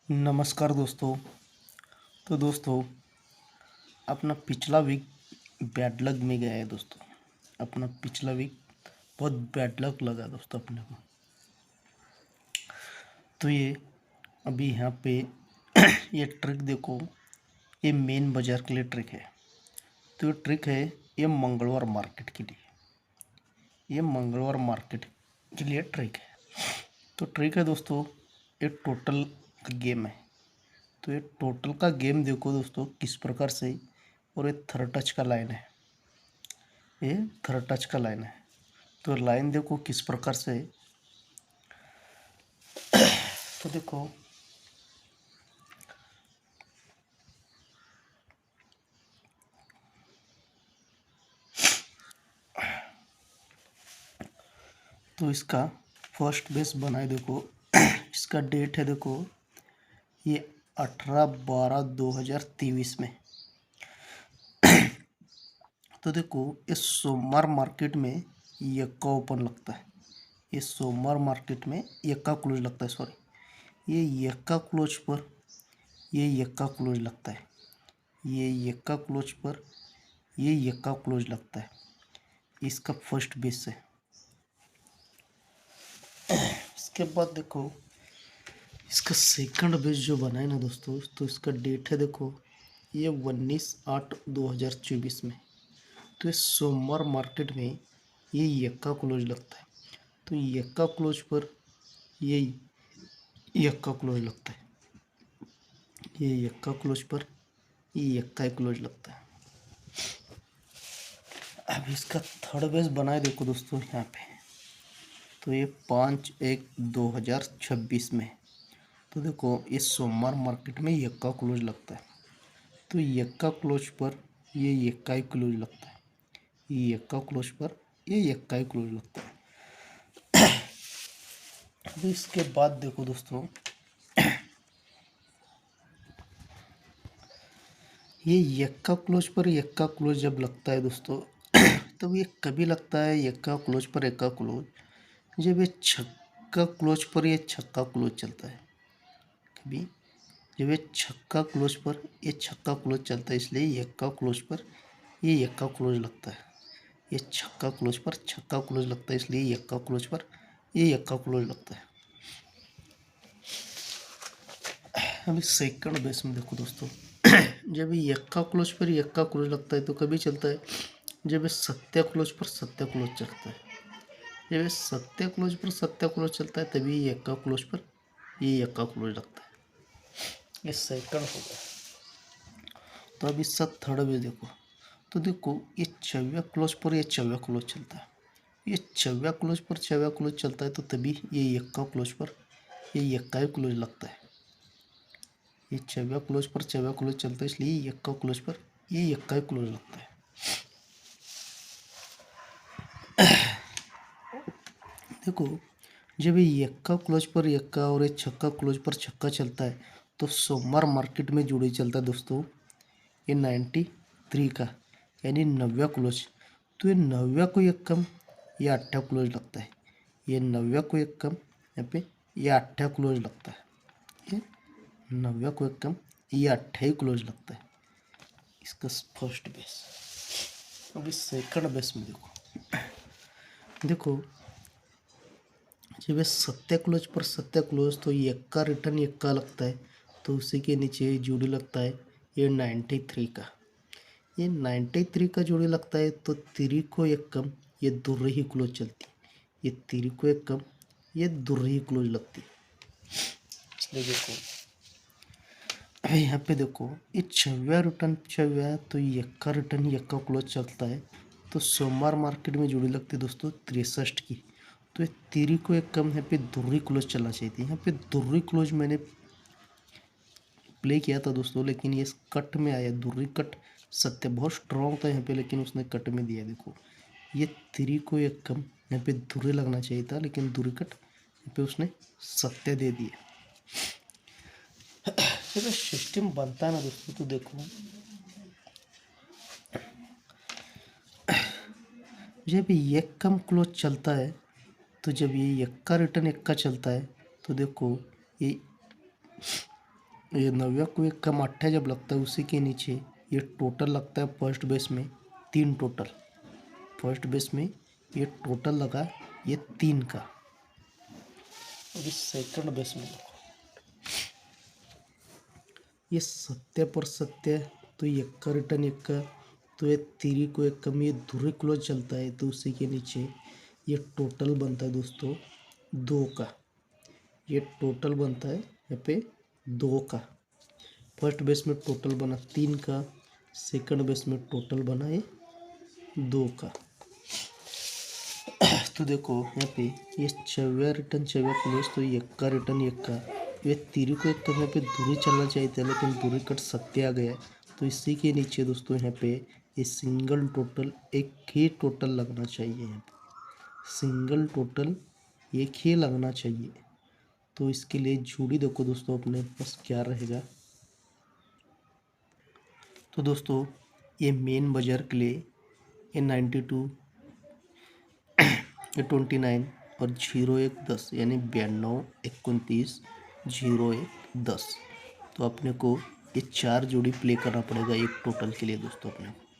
नमस्कार दोस्तों। तो दोस्तों, अपना पिछला वीक बैड लक में गया है दोस्तों। अपना पिछला वीक बहुत बैड लक लगा दोस्तों अपने को। तो ये अभी यहाँ पे ये ट्रिक देखो, ये मेन बाज़ार के लिए ट्रिक है। तो ये ट्रिक है, ये मंगलवार मार्केट के लिए, ये मंगलवार मार्केट के लिए ट्रिक है। तो ट्रिक है दोस्तों, ये टोटल का गेम है। तो ये टोटल का गेम देखो दोस्तों किस प्रकार से, और ये थर्ड टच का लाइन है, ये थर्ड टच का लाइन है। तो लाइन देखो किस प्रकार से है। तो देखो तो इसका फर्स्ट बेस बनाए देखो। इसका डेट है देखो, ये 18/12/2023 में। तो देखो ये सोमवार मार्केट में यक्का ओपन लगता है, ये सोमवार मार्केट में यक्का क्लोज लगता है, सॉरी, ये यक्का क्लोज पर, ये यक्का क्लोज लगता है, ये यक्का क्लोज पर, ये यक्का क्लोज लगता है। इसका फर्स्ट बेस है। इसके बाद देखो इसका सेकंड बेस जो बना है ना दोस्तों, तो इसका डेट है देखो, ये 19/8/2024 में। तो ये सोमवार मार्केट में ये यक्का क्लोज लगता है। तो यक्का क्लोज पर ये यक्का क्लोज लगता है, ये यक्का क्लोज पर ये यक्का क्लोज लगता है। अब इसका थर्ड बेस बनाए देखो दोस्तों यहाँ पे। तो ये 5/1/2026 में। तो देखो ये सोमवार मार्केट में यक्का क्लोज लगता है। तो यक्का क्लोज पर ये यक्का ही क्लोज लगता है, ये यक्का क्लोज पर ये यक्का ही क्लोज लगता है। अब इसके बाद देखो दोस्तों, ये यक्का क्लोज पर यक्का क्लोज जब लगता है दोस्तों, तब ये कभी लगता है यक्का क्लोज पर यक्का क्लोज जब ये छक्का क्लोज पर ये छक्का क्लोज चलता है। कभी जब ये छक्का क्लोज पर ये छक्का क्लोज चलता है, इसलिए यक्का क्लोज पर ये यक्का क्लोज लगता है। ये छक्का क्लोज पर छक्का क्लोज लगता है, इसलिए यक्का क्लोज पर ये यक्का क्लोज लगता है। अभी सेकंड बेस में देखो दोस्तों, जब ये यक्का क्लोज पर यक्का क्लोज लगता है तो कभी चलता है जब ये सत्या क्लोज पर सत्या क्लोज चलता है। जब ये सत्या क्लोज पर सत्या क्लोज चलता है तभी ये यक्का क्लोज पर ये यक्का क्लोज लगता है। ये सेकंड हो गया। तो अब इसका थर्ड बेस देखो। तो देखो ये चौव्या क्लोज पर ये चौव्या क्लोज चलता है, ये चौव्या क्लोज पर चौव्या क्लोज चलता है तो तभी ये यक्का क्लोज पर ये यक्का क्लोज लगता है। ये चौव्या क्लोज पर चौव्या क्लोज चलता है, इसलिए यक्का क्लोज पर ये यक्का क्लोज लगता है। देखो जब ये यक्का क्लोज पर यक्का और ये छक्का क्लोज पर छक्का चलता है तो सोमवार मार्केट में जुड़े चलता है दोस्तों ये 93 का, यानी 90 क्लोज। तो ये 90 को एक कम ये 8 क्लोज लगता है, ये 90 को एक कम यहाँ पे ये 8 क्लोज लगता है, ये 90 को एक कम ये 8 ही क्लोज लगता है। इसका फर्स्ट बेस। अभी सेकंड बेस में देखो जब ये सत्या क्लोज पर सत्या क्लोज तो यक्का रिटर्न यक्का लगता है, तो उसी के नीचे जोड़ी लगता है ये 93 का, ये 93 का जोड़ी लगता है। तो तिरी को एक कम ये दुर्री ही क्लोज चलती है, ये तिरी को एक कम ये दुर्री ही क्लोज लगती है। इसलिए देखो अभी यहाँ पे देखो ये छव्या रिटर्न छव्या तो यक्का रिटर्न यक्का क्लोज चलता है। तो सोमवार मार्केट में जोड़ी लगती है दोस्तों 63 की। तो ये तिरी को एक कम यहाँ पे दुर्री क्लोज चलना चाहिए थी। यहाँ पे दुर्री क्लोज मैंने प्ले किया था दोस्तों, लेकिन ये कट में आया दुर्री कट। सत्य बहुत स्ट्रॉन्ग था यहाँ पे, लेकिन उसने कट में दिया। देखो ये तिरी को एक कम यहाँ पे दुर्री लगना चाहिए था, लेकिन दुर्री कट यहाँ पे उसने सत्य दे दिया। जब सिस्टम बनता है ना दोस्तों, तो देखो जब ये कम क्लोज चलता है, तो जब ये यक्का रिटर्न यक्का चलता है तो देखो ये ये 9 को एक का मट्ठा जब लगता है उसी के नीचे ये टोटल लगता है फर्स्ट बेस में 3 टोटल। फर्स्ट बेस में ये टोटल लगा ये 3 का। और इस सेकंड बेस में देखो ये सत्य पर सत्य, तो एक्का रिटर्न एक्का, तो ये 3 को एक कम, ये धुरी क्लोज चलता है तो उसी के नीचे ये टोटल बनता है दोस्तों 2 का। ये टोटल बनता है यहाँ पे 2 का। फर्स्ट बेस में टोटल बना 3 का, सेकंड बेस में टोटल बना ये 2 का। तो देखो यहाँ पे ये 4 रिटर्न 4 क्लोज, तो एक्का रिटर्न एक्का, ये 3 को एक तो यहाँ पे दूरी चलना चाहिए था लेकिन दूरी कट सत्य आ गया। तो इसी के नीचे दोस्तों यहाँ पे ये सिंगल टोटल एक ही टोटल लगना चाहिए। यहाँ पे सिंगल टोटल एक ही लगना चाहिए। तो इसके लिए जोड़ी देखो दोस्तों अपने पास क्या रहेगा। तो दोस्तों ये मेन बाजार के लिए ये 92 ये 29 और 0110 यानी 92 29 01 10। तो अपने को ये 4 जोड़ी प्ले करना पड़ेगा एक टोटल के लिए दोस्तों अपने को।